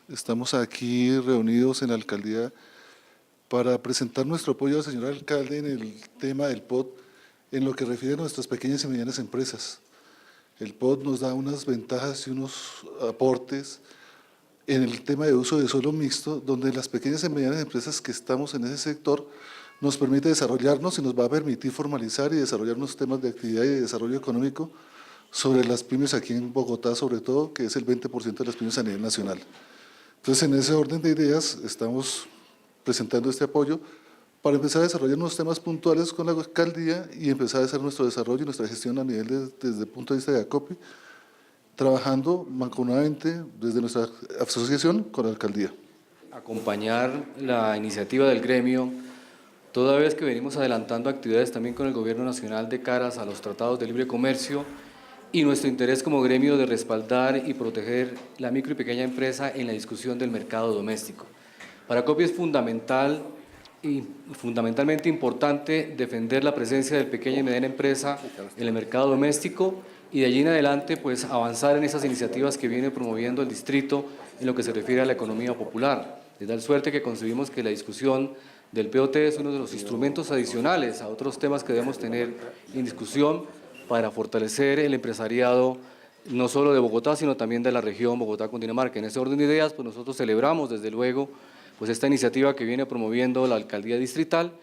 Estamos aquí reunidos en la alcaldía para presentar nuestro apoyo al señor alcalde en el tema del POT en lo que refiere a nuestras pequeñas y medianas empresas. El POT nos da unas ventajas y unos aportes en el tema de uso de suelo mixto, donde las pequeñas y medianas empresas que estamos en ese sector nos permite desarrollarnos y nos va a permitir formalizar y desarrollar unos temas de actividad y de desarrollo económico sobre las pymes aquí en Bogotá, sobre todo, que es el 20% de las pymes a nivel nacional. Entonces, en ese orden de ideas, estamos presentando este apoyo para empezar a desarrollar unos temas puntuales con la alcaldía y empezar a hacer nuestro desarrollo y nuestra gestión a nivel desde el punto de vista de ACOPI, trabajando mancomunadamente desde nuestra asociación con la alcaldía. Acompañar la iniciativa del gremio, toda vez que venimos adelantando actividades también con el Gobierno Nacional de caras a los tratados de libre comercio y nuestro interés como gremio de respaldar y proteger la micro y pequeña empresa en la discusión del mercado doméstico. Para COPI es fundamental y fundamentalmente importante defender la presencia del pequeña y mediana empresa en el mercado doméstico y de allí en adelante pues avanzar en esas iniciativas que viene promoviendo el distrito en lo que se refiere a la economía popular. De tal suerte que concebimos que la discusión del POT es uno de los instrumentos adicionales a otros temas que debemos tener en discusión para fortalecer el empresariado no solo de Bogotá, sino también de la región Bogotá-Cundinamarca. En ese orden de ideas, pues nosotros celebramos desde luego pues esta iniciativa que viene promoviendo la alcaldía distrital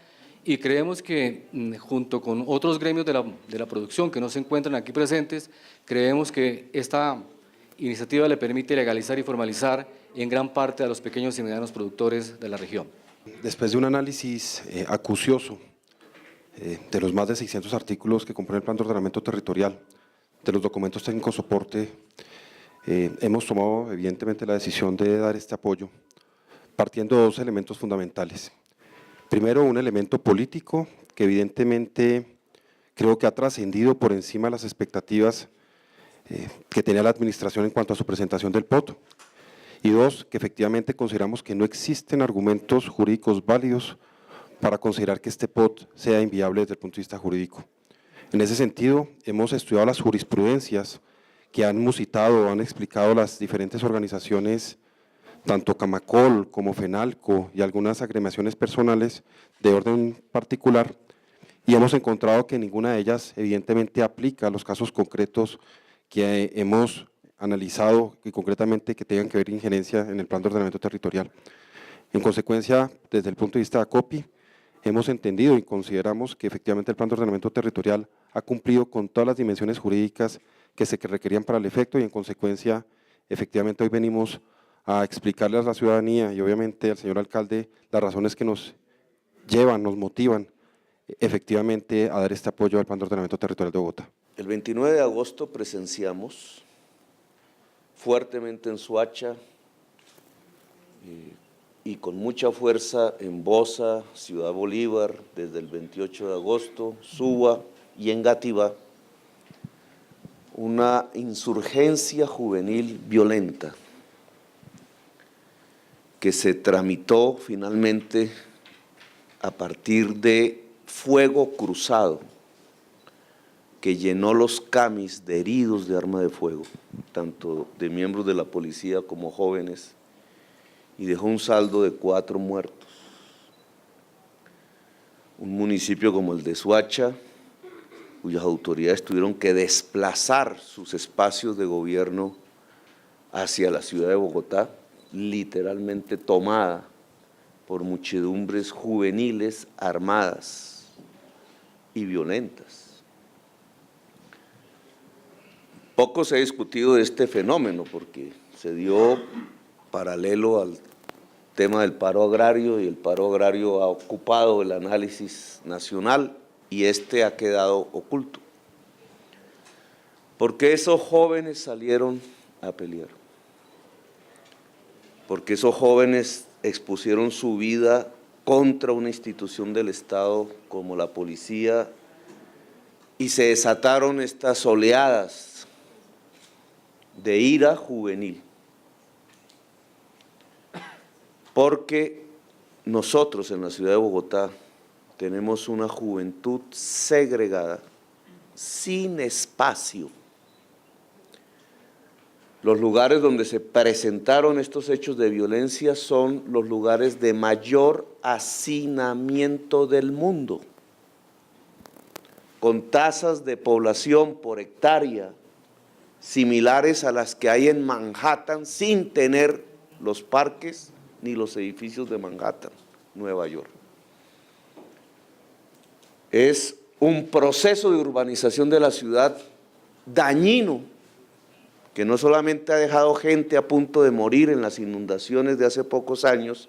y creemos que junto con otros gremios de la producción que no se encuentran aquí presentes, creemos que esta iniciativa le permite legalizar y formalizar en gran parte a los pequeños y medianos productores de la región. Después de un análisis acucioso de los más de 600 artículos que compone el Plan de Ordenamiento Territorial, de los documentos técnicos soporte, hemos tomado evidentemente la decisión de dar este apoyo, partiendo de dos elementos fundamentales. Primero, un elemento político que evidentemente creo que ha trascendido por encima de las expectativas que tenía la administración en cuanto a su presentación del POT. Y dos, que efectivamente consideramos que no existen argumentos jurídicos válidos para considerar que este POT sea inviable desde el punto de vista jurídico. En ese sentido, hemos estudiado las jurisprudencias que han musitado o han explicado las diferentes organizaciones, tanto Camacol como FENALCO y algunas agremiaciones personales de orden particular, y hemos encontrado que ninguna de ellas evidentemente aplica a los casos concretos que hemos analizado y concretamente que tengan que ver injerencia en el Plan de Ordenamiento Territorial. En consecuencia, desde el punto de vista de ACOPI, hemos entendido y consideramos que efectivamente el Plan de Ordenamiento Territorial ha cumplido con todas las dimensiones jurídicas que se requerían para el efecto y en consecuencia, efectivamente hoy venimos a explicarle a la ciudadanía y obviamente al señor alcalde las razones que nos llevan, nos motivan efectivamente a dar este apoyo al Plan de Ordenamiento Territorial de Bogotá. El 29 de agosto presenciamos fuertemente en Soacha y con mucha fuerza en Bosa, Ciudad Bolívar, desde el 28 de agosto, Suba y Engativá, una insurgencia juvenil violenta que se tramitó finalmente a partir de fuego cruzado que llenó los camis de heridos de arma de fuego, tanto de miembros de la policía como jóvenes, y dejó un saldo de 4 muertos. Un municipio como el de Soacha, cuyas autoridades tuvieron que desplazar sus espacios de gobierno hacia la ciudad de Bogotá, literalmente tomada por muchedumbres juveniles armadas y violentas. Poco se ha discutido de este fenómeno porque se dio paralelo al tema del paro agrario y el paro agrario ha ocupado el análisis nacional y este ha quedado oculto. ¿Por qué esos jóvenes salieron a pelear? Porque esos jóvenes expusieron su vida contra una institución del Estado como la policía y se desataron estas oleadas de ira juvenil. Porque nosotros en la ciudad de Bogotá tenemos una juventud segregada, sin espacio, Los lugares donde se presentaron estos hechos de violencia son los lugares de mayor hacinamiento del mundo, con tasas de población por hectárea similares a las que hay en Manhattan, sin tener los parques ni los edificios de Manhattan, Nueva York. Es un proceso de urbanización de la ciudad dañino, que no solamente ha dejado gente a punto de morir en las inundaciones de hace pocos años,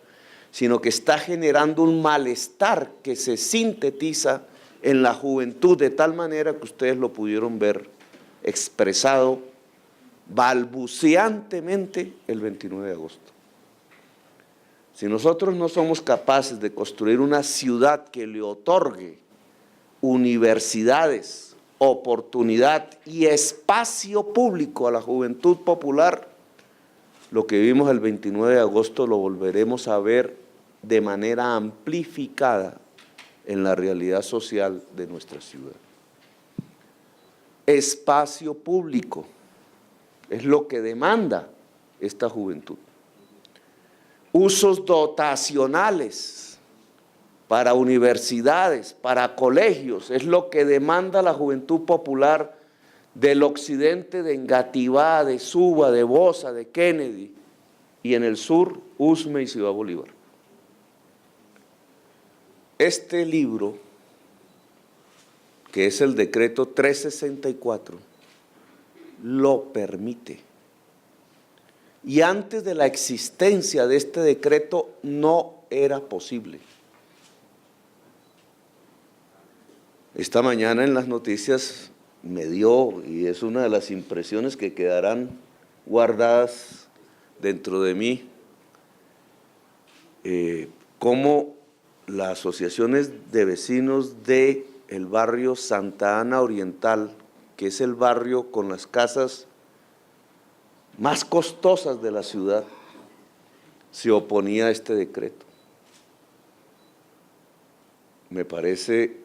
sino que está generando un malestar que se sintetiza en la juventud, de tal manera que ustedes lo pudieron ver expresado balbuceantemente el 29 de agosto. Si nosotros no somos capaces de construir una ciudad que le otorgue universidades, oportunidad y espacio público a la juventud popular, lo que vimos el 29 de agosto lo volveremos a ver de manera amplificada en la realidad social de nuestra ciudad. Espacio público es lo que demanda esta juventud. Usos dotacionales para universidades, para colegios, es lo que demanda la juventud popular del occidente, de Engativá, de Suba, de Bosa, de Kennedy, y en el sur, Usme y Ciudad Bolívar. Este libro, que es el decreto 364, lo permite. Y antes de la existencia de este decreto no era posible. Esta mañana en las noticias me dio, y es una de las impresiones que quedarán guardadas dentro de mí, cómo las asociaciones de vecinos del barrio Santa Ana Oriental, que es el barrio con las casas más costosas de la ciudad, se oponía a este decreto. Me parece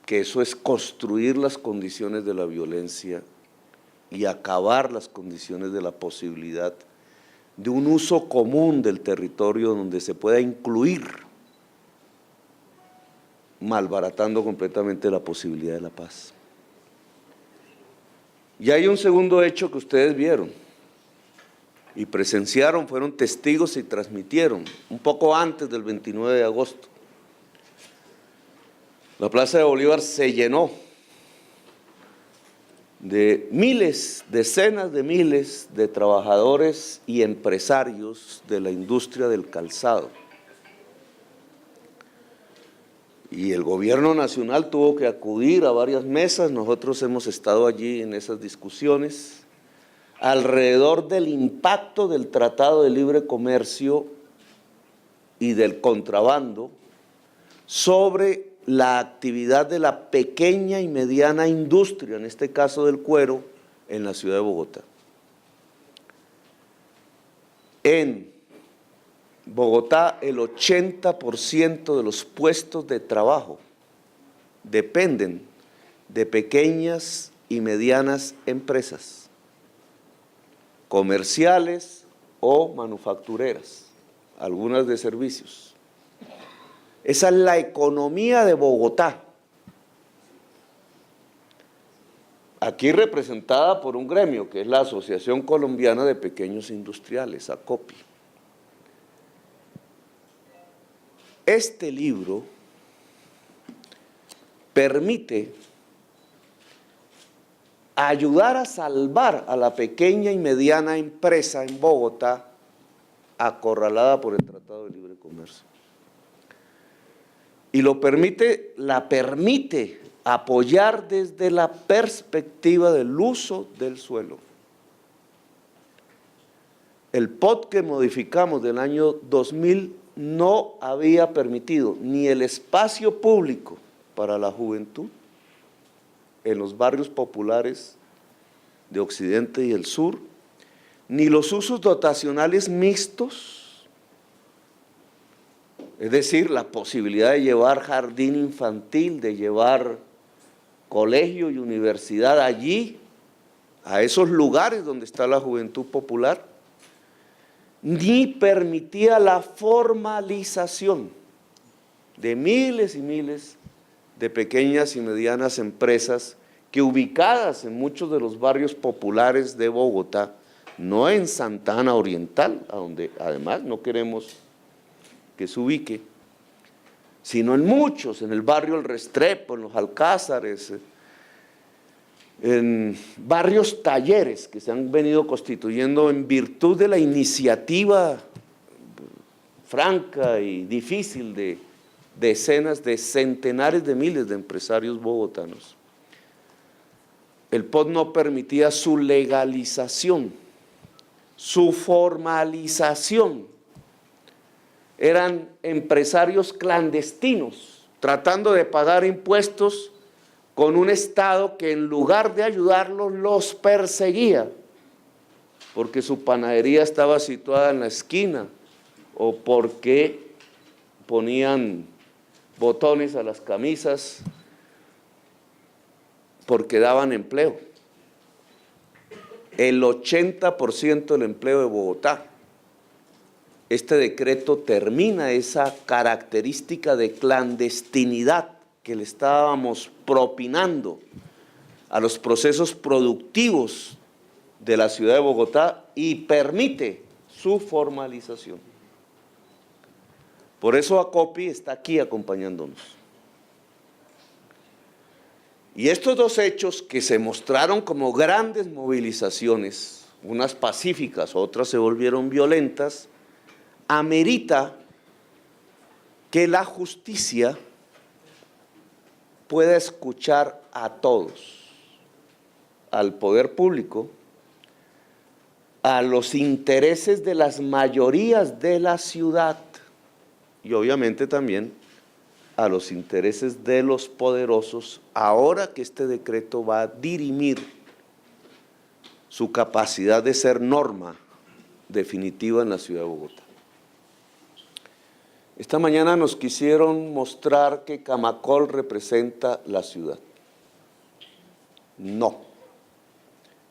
que eso es construir las condiciones de la violencia y acabar las condiciones de la posibilidad de un uso común del territorio donde se pueda incluir, malbaratando completamente la posibilidad de la paz. Y hay un segundo hecho que ustedes vieron y presenciaron, fueron testigos y transmitieron, un poco antes del 29 de agosto. La Plaza de Bolívar se llenó de miles, decenas de miles de trabajadores y empresarios de la industria del calzado. Y el gobierno nacional tuvo que acudir a varias mesas, nosotros hemos estado allí en esas discusiones, alrededor del impacto del Tratado de Libre Comercio y del contrabando sobre la actividad de la pequeña y mediana industria, en este caso del cuero, en la ciudad de Bogotá. En Bogotá, el 80% de los puestos de trabajo dependen de pequeñas y medianas empresas, comerciales o manufactureras, algunas de servicios. Esa es la economía de Bogotá, aquí representada por un gremio que es la Asociación Colombiana de Pequeños Industriales, ACOPI. Este libro permite ayudar a salvar a la pequeña y mediana empresa en Bogotá acorralada por el Tratado de Libre Comercio. Y la permite apoyar desde la perspectiva del uso del suelo. El POT que modificamos del año 2000 no había permitido ni el espacio público para la juventud en los barrios populares de Occidente y el Sur, ni los usos dotacionales mixtos, es decir, la posibilidad de llevar jardín infantil, de llevar colegio y universidad allí, a esos lugares donde está la juventud popular, ni permitía la formalización de miles y miles de pequeñas y medianas empresas que, ubicadas en muchos de los barrios populares de Bogotá, no en Santa Ana Oriental, a donde además no queremos que se ubique, sino en muchos, en el barrio El Restrepo, en los Alcázares, en barrios talleres que se han venido constituyendo en virtud de la iniciativa franca y difícil de decenas de centenares de miles de empresarios bogotanos. El POT no permitía su legalización, su formalización. Eran empresarios clandestinos, tratando de pagar impuestos con un Estado que en lugar de ayudarlos, los perseguía, porque su panadería estaba situada en la esquina, o porque ponían botones a las camisas, porque daban empleo. El 80% del empleo de Bogotá. Este decreto termina esa característica de clandestinidad que le estábamos propinando a los procesos productivos de la ciudad de Bogotá y permite su formalización. Por eso ACOPI está aquí acompañándonos. Y estos dos hechos que se mostraron como grandes movilizaciones, unas pacíficas, otras se volvieron violentas, amerita que la justicia pueda escuchar a todos, al poder público, a los intereses de las mayorías de la ciudad y obviamente también a los intereses de los poderosos, ahora que este decreto va a dirimir su capacidad de ser norma definitiva en la ciudad de Bogotá. Esta mañana nos quisieron mostrar que Camacol representa la ciudad. No.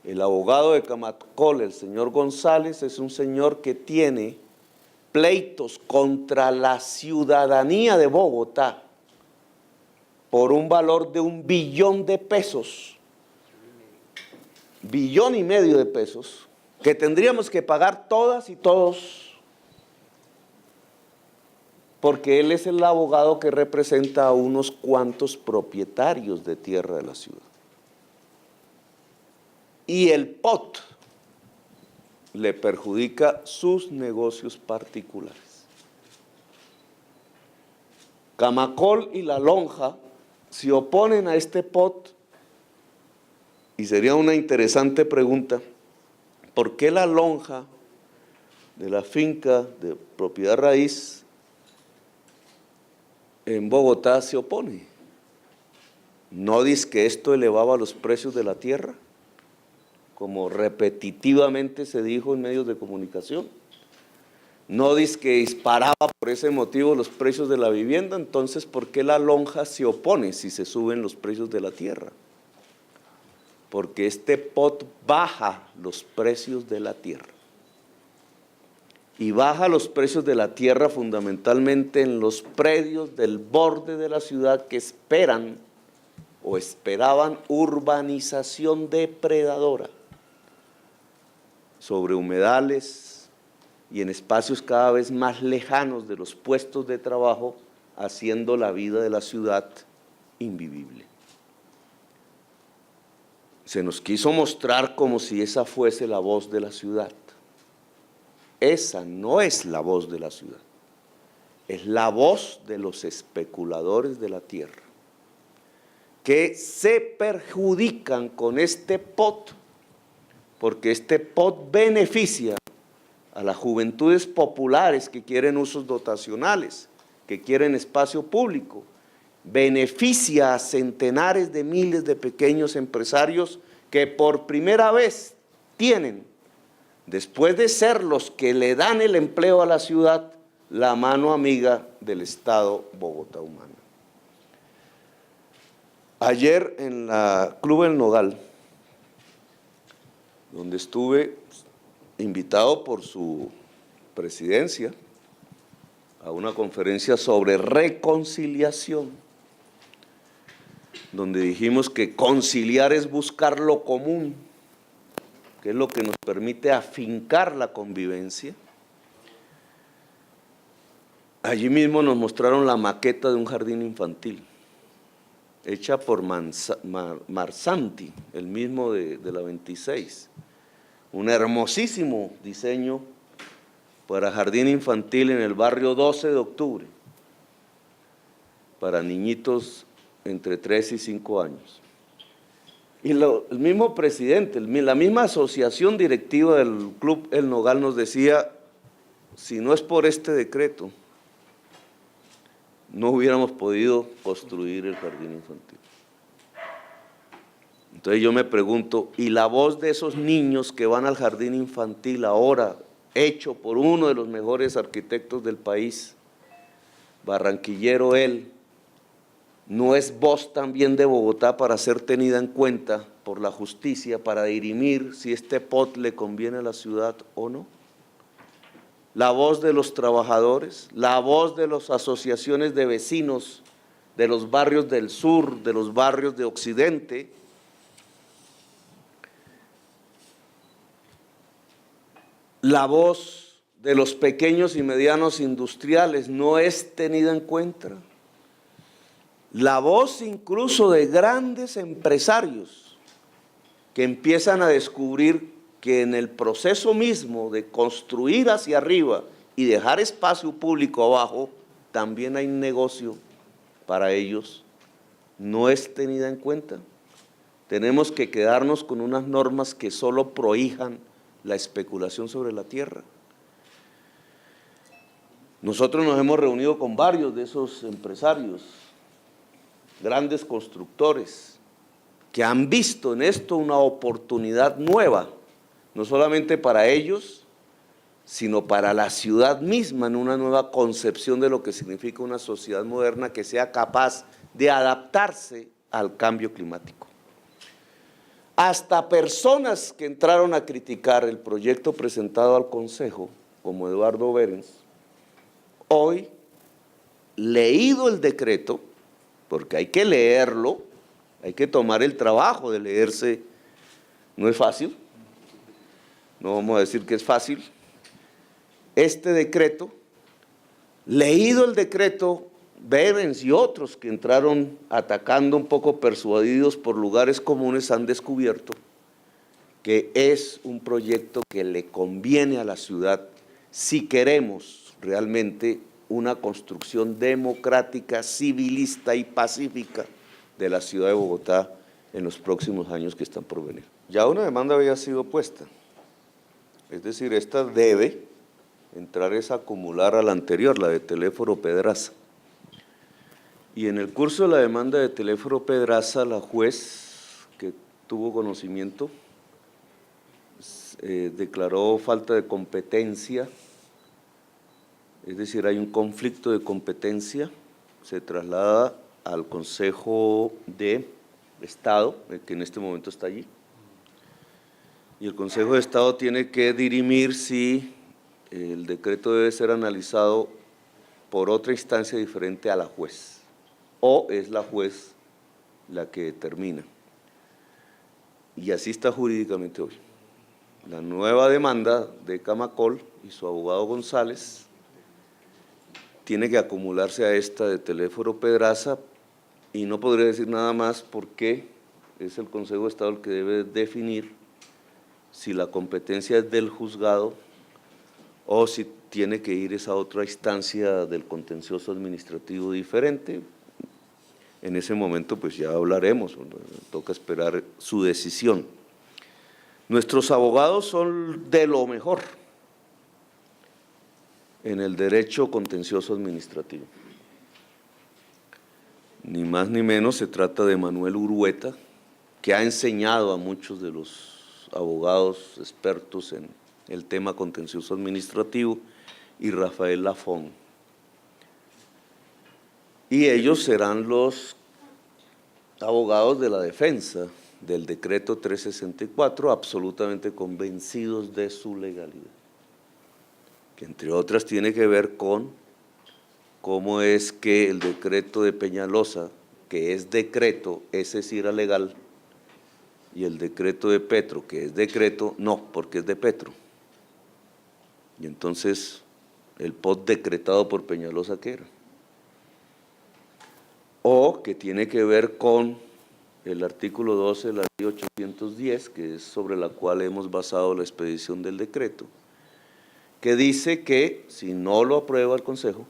El abogado de Camacol, el señor González, es un señor que tiene pleitos contra la ciudadanía de Bogotá por un valor de 1 billón de pesos, 1,5 billones de pesos, que tendríamos que pagar todas y todos, porque él es el abogado que representa a unos cuantos propietarios de tierra de la ciudad. Y el POT le perjudica sus negocios particulares. Camacol y La Lonja se oponen a este POT y sería una interesante pregunta, ¿por qué La Lonja de la finca de propiedad raíz en Bogotá se opone? ¿No dice que esto elevaba los precios de la tierra, como repetitivamente se dijo en medios de comunicación? ¿No dice que disparaba por ese motivo los precios de la vivienda? Entonces, ¿por qué La Lonja se opone si se suben los precios de la tierra? Porque este POT baja los precios de la tierra. Y baja los precios de la tierra fundamentalmente en los predios del borde de la ciudad que esperan o esperaban urbanización depredadora sobre humedales y en espacios cada vez más lejanos de los puestos de trabajo, haciendo la vida de la ciudad invivible. Se nos quiso mostrar como si esa fuese la voz de la ciudad. Esa no es la voz de la ciudad, es la voz de los especuladores de la tierra, que se perjudican con este POT, porque este POT beneficia a las juventudes populares que quieren usos dotacionales, que quieren espacio público, beneficia a centenares de miles de pequeños empresarios que por primera vez tienen, después de ser los que le dan el empleo a la ciudad, la mano amiga del Estado Bogotá Humana. Ayer en la Club El Nogal donde estuve invitado por su presidencia a una conferencia sobre reconciliación, donde dijimos que conciliar es buscar lo común, que es lo que nos permite afincar la convivencia. Allí mismo nos mostraron la maqueta de un jardín infantil, hecha por Marsanti, el mismo de la 26. Un hermosísimo diseño para jardín infantil en el barrio 12 de octubre, para niñitos entre 3 y 5 años. Y el mismo presidente, la misma asociación directiva del Club El Nogal nos decía, si no es por este decreto, no hubiéramos podido construir el jardín infantil. Entonces yo me pregunto, ¿y la voz de esos niños que van al jardín infantil ahora, hecho por uno de los mejores arquitectos del país, barranquillero él, no es voz también de Bogotá para ser tenida en cuenta por la justicia, para dirimir si este POT le conviene a la ciudad o no? La voz de los trabajadores, la voz de las asociaciones de vecinos de los barrios del sur, de los barrios de occidente, la voz de los pequeños y medianos industriales no es tenida en cuenta. La voz incluso de grandes empresarios que empiezan a descubrir que en el proceso mismo de construir hacia arriba y dejar espacio público abajo, también hay negocio para ellos, no es tenida en cuenta. Tenemos que quedarnos con unas normas que solo prohijan la especulación sobre la tierra. Nosotros nos hemos reunido con varios de esos empresarios, grandes constructores, que han visto en esto una oportunidad nueva, no solamente para ellos, sino para la ciudad misma, en una nueva concepción de lo que significa una sociedad moderna que sea capaz de adaptarse al cambio climático. Hasta personas que entraron a criticar el proyecto presentado al Consejo, como Eduardo Berens, hoy, leído el decreto, porque hay que leerlo, hay que tomar el trabajo de leerse, no es fácil, no vamos a decir que es fácil. Este decreto, leído el decreto, Berens y otros que entraron atacando un poco persuadidos por lugares comunes han descubierto que es un proyecto que le conviene a la ciudad si queremos realmente una construcción democrática, civilista y pacífica de la ciudad de Bogotá en los próximos años que están por venir. Ya una demanda había sido puesta, es decir, esta debe entrar a acumular a la anterior, la de Teléforo Pedraza. Y en el curso de la demanda de Teléforo Pedraza, la juez que tuvo conocimiento declaró falta de competencia, es decir, hay un conflicto de competencia, se traslada al Consejo de Estado, que en este momento está allí, y el Consejo de Estado tiene que dirimir si el decreto debe ser analizado por otra instancia diferente a la juez, o es la juez la que determina. Y así está jurídicamente hoy. La nueva demanda de Camacol y su abogado González tiene que acumularse a esta de Teléforo Pedraza, y no podría decir nada más porque es el Consejo de Estado el que debe definir si la competencia es del juzgado o si tiene que ir esa otra instancia del contencioso administrativo diferente. En ese momento pues ya hablaremos, toca esperar su decisión. Nuestros abogados son de lo mejor en el derecho contencioso administrativo. Ni más ni menos se trata de Manuel Urueta, que ha enseñado a muchos de los abogados expertos en el tema contencioso administrativo, y Rafael Lafón. Y ellos serán los abogados de la defensa del decreto 364, absolutamente convencidos de su legalidad, que entre otras tiene que ver con cómo es que el decreto de Peñalosa, que es decreto, ese sí era legal, y el decreto de Petro, que es decreto, no, porque es de Petro. Y entonces, el POT decretado por Peñalosa, ¿qué era? O que tiene que ver con el artículo 12 de la ley 810, que es sobre la cual hemos basado la expedición del decreto, que dice que si no lo aprueba el Consejo,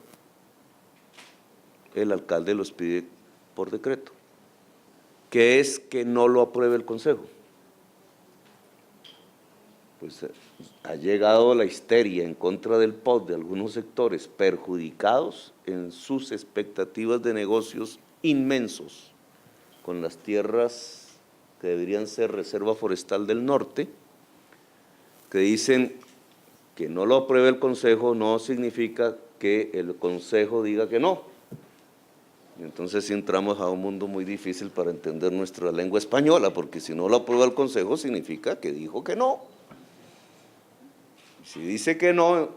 el alcalde los pide por decreto. ¿Qué es que no lo apruebe el Consejo? Pues ha llegado la histeria en contra del POT de algunos sectores perjudicados en sus expectativas de negocios inmensos con las tierras que deberían ser reserva forestal del norte, que dicen que no lo apruebe el Consejo no significa que el Consejo diga que no. Entonces sí entramos a un mundo muy difícil para entender nuestra lengua española, porque si no lo aprueba el Consejo significa que dijo que no. Si dice que no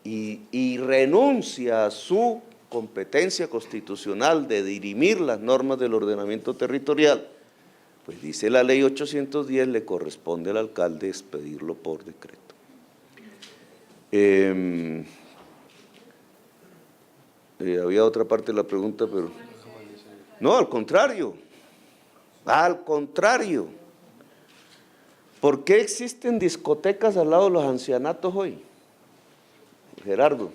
y renuncia a su competencia constitucional de dirimir las normas del ordenamiento territorial, pues dice la ley 810, le corresponde al alcalde expedirlo por decreto. Había otra parte de la pregunta, pero… No, al contrario. Al contrario. ¿Por qué existen discotecas al lado de los ancianatos hoy, Gerardo?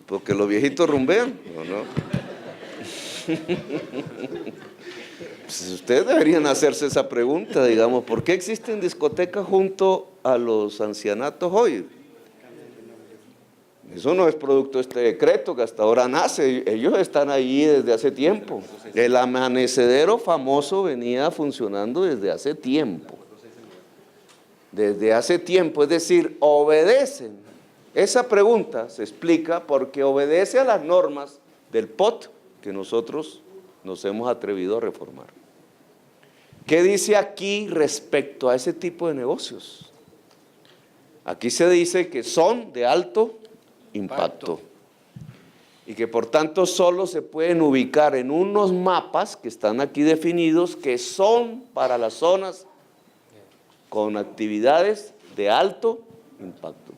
¿Porque los viejitos rumbean? ¿O no? Pues ustedes deberían hacerse esa pregunta, digamos, ¿por qué existen discotecas junto a los ancianatos hoy? Eso no es producto de este decreto que hasta ahora nace, ellos están ahí desde hace tiempo. El amanecedero famoso venía funcionando desde hace tiempo. Desde hace tiempo, es decir, obedecen. Esa pregunta se explica porque obedece a las normas del POT que nosotros nos hemos atrevido a reformar. ¿Qué dice aquí respecto a ese tipo de negocios? Aquí se dice que son de alto impacto y que por tanto solo se pueden ubicar en unos mapas que están aquí definidos que son para las zonas con actividades de alto impacto.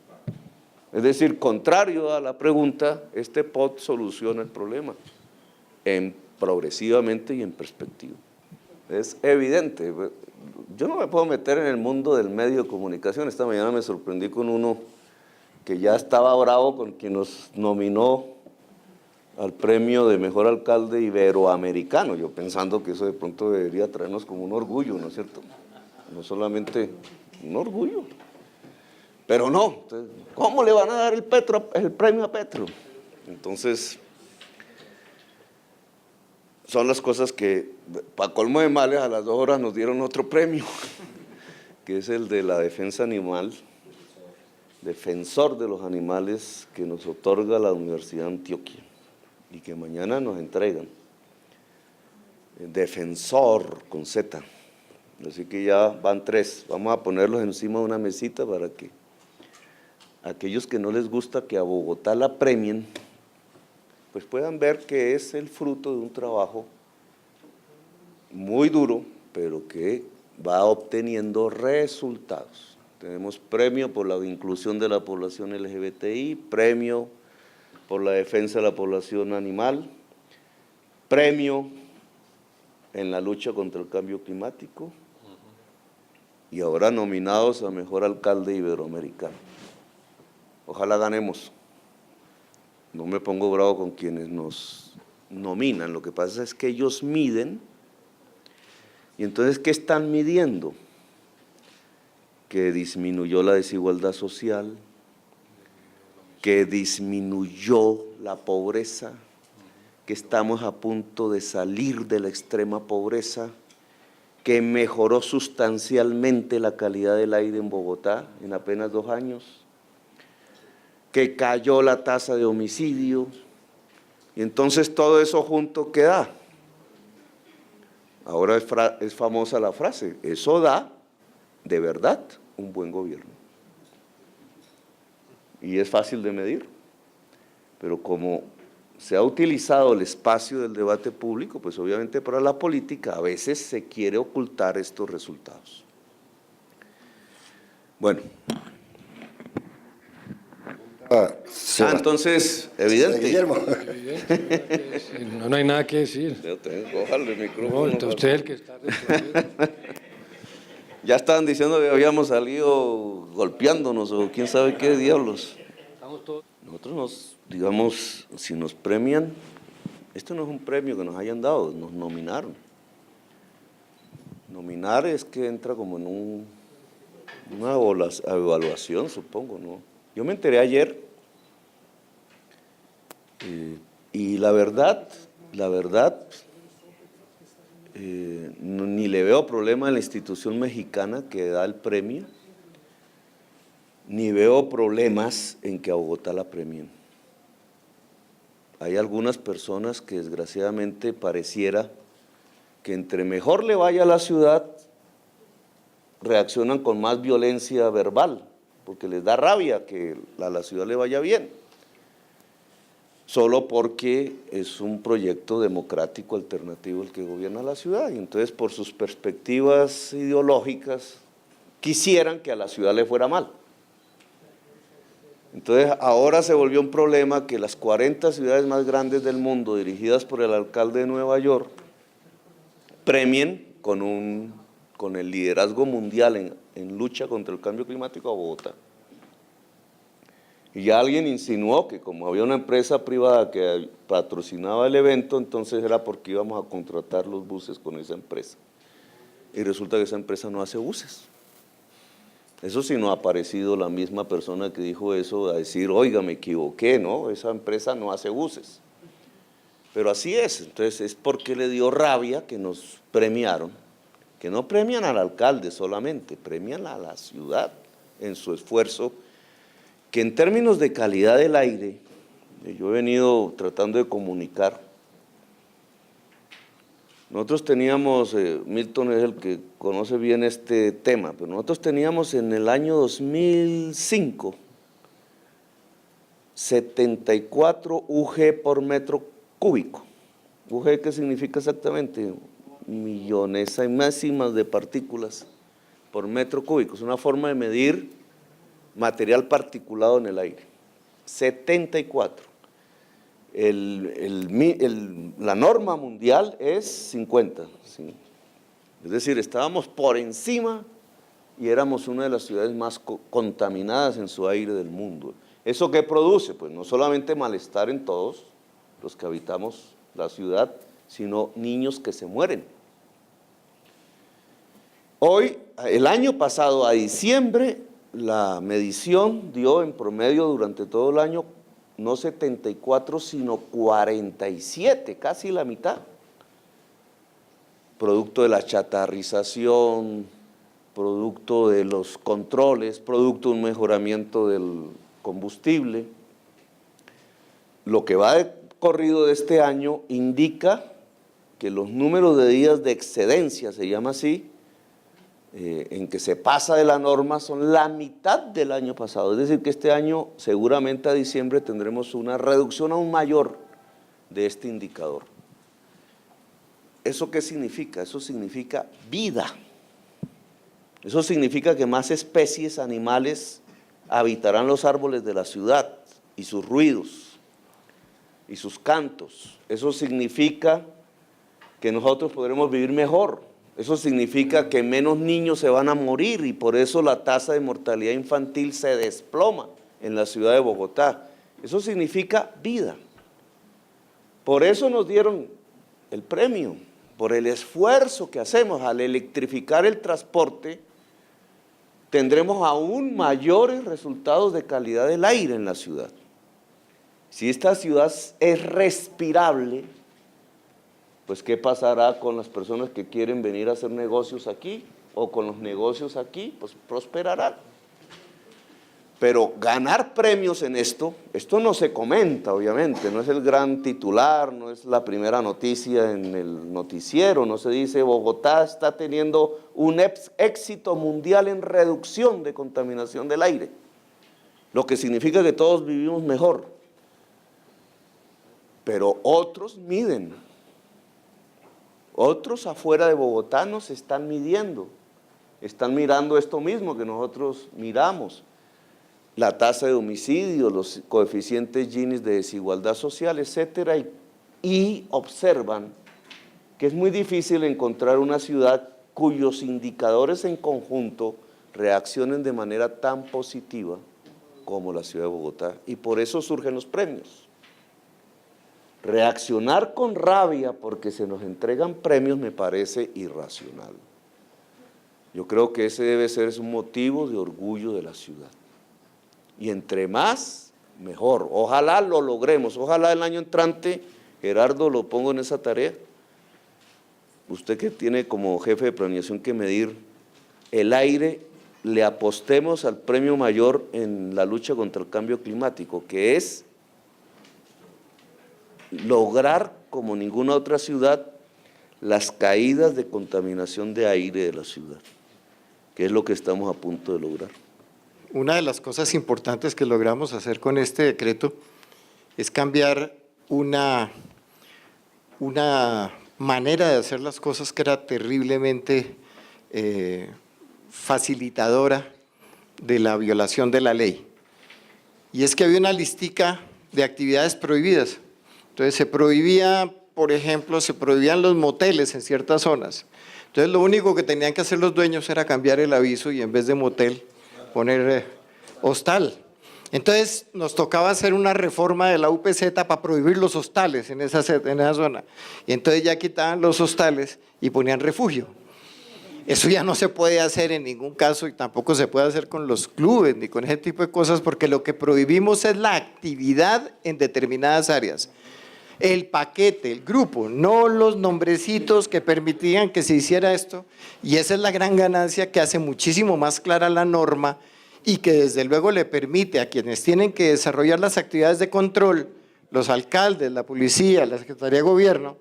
Es decir, contrario a la pregunta, este POT soluciona el problema progresivamente y en perspectiva. Es evidente. Yo no me puedo meter en el mundo del medio de comunicación. Esta mañana me sorprendí con uno que ya estaba bravo con quien nos nominó al premio de mejor alcalde iberoamericano. Yo pensando que eso de pronto debería traernos como un orgullo, ¿no es cierto? No solamente un orgullo. Pero no, ¿cómo le van a dar el premio a Petro? Entonces, son las cosas que, para colmo de males, a las 2 horas nos dieron otro premio, que es el de la defensa animal, defensor de los animales, que nos otorga la Universidad de Antioquia y que mañana nos entregan. Defensor con Z. Así que ya van 3. Vamos a ponerlos encima de una mesita para que aquellos que no les gusta que a Bogotá la premien, pues puedan ver que es el fruto de un trabajo muy duro, pero que va obteniendo resultados. Tenemos premio por la inclusión de la población LGBTI, premio por la defensa de la población animal, premio en la lucha contra el cambio climático y ahora nominados a mejor alcalde iberoamericano. Ojalá ganemos. No me pongo bravo con quienes nos nominan, lo que pasa es que ellos miden, y entonces, ¿qué están midiendo? Que disminuyó la desigualdad social, que disminuyó la pobreza, que estamos a punto de salir de la extrema pobreza, que mejoró sustancialmente la calidad del aire en Bogotá en apenas 2 años, que cayó la tasa de homicidio, y entonces todo eso junto, ¿qué da? ahora es famosa la frase, eso da, de verdad, un buen gobierno. Y es fácil de medir, pero como se ha utilizado el espacio del debate público, pues obviamente para la política a veces se quiere ocultar estos resultados. Bueno. Entonces, evidente. Guillermo. No hay nada que decir. Yo tengo que bajarle el micrófono. No, entonces usted es el que está respondiendo. Ya estaban diciendo que habíamos salido golpeándonos o quién sabe qué diablos. Nosotros digamos, si nos premian, esto no es un premio que nos hayan dado, nos nominaron. Nominar es que entra como en una evaluación, supongo, ¿no? Yo me enteré ayer y la verdad, ni le veo problema a la institución mexicana que da el premio, ni veo problemas en que a Bogotá la premien. Hay algunas personas que desgraciadamente pareciera que entre mejor le vaya a la ciudad, reaccionan con más violencia verbal, porque les da rabia que a la ciudad le vaya bien, solo porque es un proyecto democrático alternativo el que gobierna la ciudad, y entonces por sus perspectivas ideológicas quisieran que a la ciudad le fuera mal. Entonces ahora se volvió un problema que las 40 ciudades más grandes del mundo, dirigidas por el alcalde de Nueva York, premien con el liderazgo mundial en lucha contra el cambio climático a Bogotá. Y ya alguien insinuó que como había una empresa privada que patrocinaba el evento, entonces era porque íbamos a contratar los buses con esa empresa. Y resulta que esa empresa no hace buses. Eso sí no ha aparecido la misma persona que dijo eso a decir, oiga, me equivoqué, ¿no? Esa empresa no hace buses. Pero así es, entonces es porque le dio rabia que nos premiaron, que no premian al alcalde solamente, premian a la ciudad en su esfuerzo, que en términos de calidad del aire, yo he venido tratando de comunicar, nosotros teníamos, Milton es el que conoce bien este tema, pero nosotros teníamos en el año 2005 74 UG por metro cúbico. UG, ¿qué significa exactamente? Millonésimas de partículas por metro cúbico. Es una forma de medir material particulado en el aire. 74. La norma mundial es 50. ¿Sí? Es decir, estábamos por encima y éramos una de las ciudades más contaminadas en su aire del mundo. ¿Eso qué produce? Pues no solamente malestar en todos los que habitamos la ciudad, sino niños que se mueren. Hoy, el año pasado, a diciembre, la medición dio en promedio durante todo el año no 74, sino 47, casi la mitad. Producto de la chatarrización, producto de los controles, producto de un mejoramiento del combustible. Lo que va de corrido de este año indica que los números de días de excedencia, se llama así, en que se pasa de la norma son la mitad del año pasado. Es decir, que este año seguramente a diciembre tendremos una reducción aún mayor de este indicador. ¿Eso qué significa? Eso significa vida. Eso significa que más especies animales habitarán los árboles de la ciudad y sus ruidos y sus cantos. Eso significa que nosotros podremos vivir mejor. Eso significa que menos niños se van a morir y por eso la tasa de mortalidad infantil se desploma en la ciudad de Bogotá. Eso significa vida. Por eso nos dieron el premio, por el esfuerzo que hacemos al electrificar el transporte, tendremos aún mayores resultados de calidad del aire en la ciudad. Si esta ciudad es respirable, pues ¿qué pasará con las personas que quieren venir a hacer negocios aquí? O con los negocios aquí, pues prosperarán. Pero ganar premios en esto no se comenta, obviamente, no es el gran titular, no es la primera noticia en el noticiero, no se dice Bogotá está teniendo un éxito mundial en reducción de contaminación del aire, lo que significa que todos vivimos mejor. Pero otros miden, otros afuera de Bogotá nos están midiendo, están mirando esto mismo que nosotros miramos. La tasa de homicidios, los coeficientes Gini de desigualdad social, etcétera, y observan que es muy difícil encontrar una ciudad cuyos indicadores en conjunto reaccionen de manera tan positiva como la ciudad de Bogotá, y por eso surgen los premios. Reaccionar con rabia porque se nos entregan premios me parece irracional. Yo creo que ese debe ser un motivo de orgullo de la ciudad. Y entre más, mejor. Ojalá lo logremos, ojalá el año entrante, Gerardo, lo pongo en esa tarea. Usted que tiene como jefe de planeación que medir el aire, le apostemos al premio mayor en la lucha contra el cambio climático, que es lograr, como ninguna otra ciudad, las caídas de contaminación de aire de la ciudad, que es lo que estamos a punto de lograr. Una de las cosas importantes que logramos hacer con este decreto es cambiar una manera de hacer las cosas que era terriblemente facilitadora de la violación de la ley. Y es que había una listica de actividades prohibidas. Entonces se prohibía, por ejemplo, se prohibían los moteles en ciertas zonas. Entonces lo único que tenían que hacer los dueños era cambiar el aviso y en vez de motel poner hostal. Entonces nos tocaba hacer una reforma de la UPZ para prohibir los hostales en esa zona. Y entonces ya quitaban los hostales y ponían refugio. Eso ya no se puede hacer en ningún caso y tampoco se puede hacer con los clubes ni con ese tipo de cosas porque lo que prohibimos es la actividad en determinadas áreas. El paquete, el grupo, no los nombrecitos que permitían que se hiciera esto, y esa es la gran ganancia que hace muchísimo más clara la norma y que desde luego le permite a quienes tienen que desarrollar las actividades de control, los alcaldes, la policía, la Secretaría de Gobierno,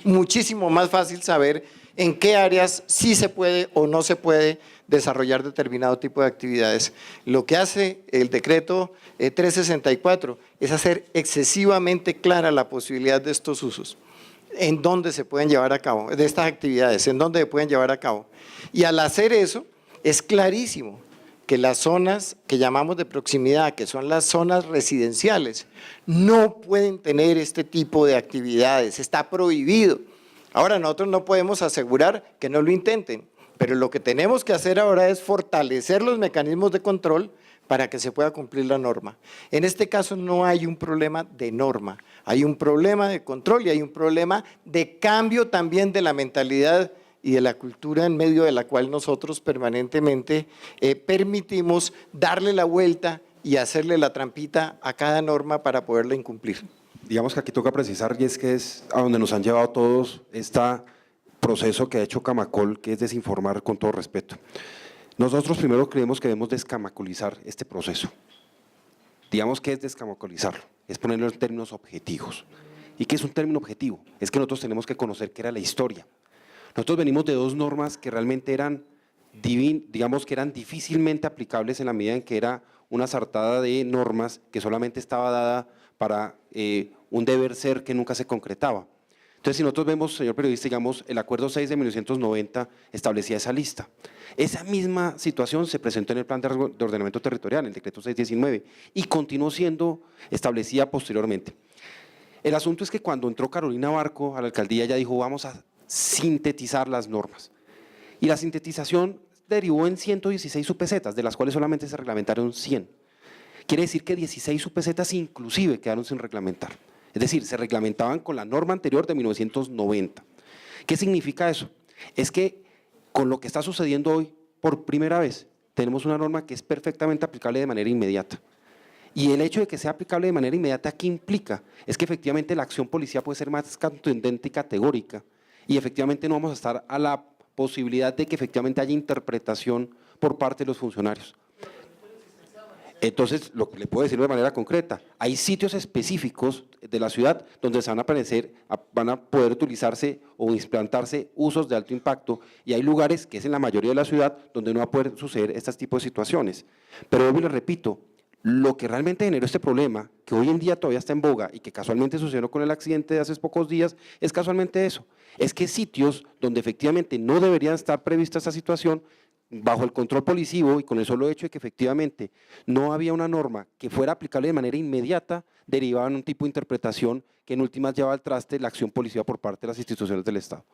muchísimo más fácil saber en qué áreas sí se puede o no se puede desarrollar determinado tipo de actividades. Lo que hace el decreto 364 es hacer excesivamente clara la posibilidad de estos usos, en dónde se pueden llevar a cabo, de estas actividades, en dónde se pueden llevar a cabo. Y al hacer eso, es clarísimo que las zonas que llamamos de proximidad, que son las zonas residenciales, no pueden tener este tipo de actividades, está prohibido. Ahora, nosotros no podemos asegurar que no lo intenten, pero lo que tenemos que hacer ahora es fortalecer los mecanismos de control para que se pueda cumplir la norma. En este caso no hay un problema de norma, hay un problema de control y hay un problema de cambio también de la mentalidad y de la cultura en medio de la cual nosotros permanentemente permitimos darle la vuelta y hacerle la trampita a cada norma para poderla incumplir. Digamos que aquí toca precisar, y es que es a donde nos han llevado todos este proceso que ha hecho Camacol, que es desinformar con todo respeto. Nosotros primero creemos que debemos descamacolizar este proceso. Digamos que es descamacolizarlo, es ponerlo en términos objetivos. ¿Y qué es un término objetivo? Es que nosotros tenemos que conocer qué era la historia. Nosotros venimos de dos normas que realmente eran, digamos que eran difícilmente aplicables en la medida en que era una sartada de normas que solamente estaba dada para un deber ser que nunca se concretaba. Entonces, si nosotros vemos, señor periodista, digamos, el Acuerdo 6 de 1990 establecía esa lista. Esa misma situación se presentó en el Plan de Ordenamiento Territorial, el Decreto 619, y continuó siendo establecida posteriormente. El asunto es que cuando entró Carolina Barco a la alcaldía, ella dijo, vamos a sintetizar las normas. Y la sintetización derivó en 116 UPZs, de las cuales solamente se reglamentaron 100. Quiere decir que 16 UPZs inclusive quedaron sin reglamentar. Es decir, se reglamentaban con la norma anterior de 1990. ¿Qué significa eso? Es que con lo que está sucediendo hoy, por primera vez, tenemos una norma que es perfectamente aplicable de manera inmediata. Y el hecho de que sea aplicable de manera inmediata, ¿qué implica? Es que efectivamente la acción policial puede ser más contundente y categórica, y efectivamente no vamos a estar a la posibilidad de que efectivamente haya interpretación por parte de los funcionarios. Entonces, lo que le puedo decir de manera concreta, hay sitios específicos de la ciudad donde se van a poder utilizarse o implantarse usos de alto impacto, y hay lugares, que es en la mayoría de la ciudad, donde no va a poder suceder este tipo de situaciones. Pero vuelvo y les repito, lo que realmente generó este problema, que hoy en día todavía está en boga y que casualmente sucedió con el accidente de hace pocos días, es casualmente eso, es que sitios donde efectivamente no deberían estar prevista esta situación, bajo el control policivo y con el solo hecho de que efectivamente no había una norma que fuera aplicable de manera inmediata, derivaban un tipo de interpretación que en últimas lleva al traste la acción policiva por parte de las instituciones del Estado.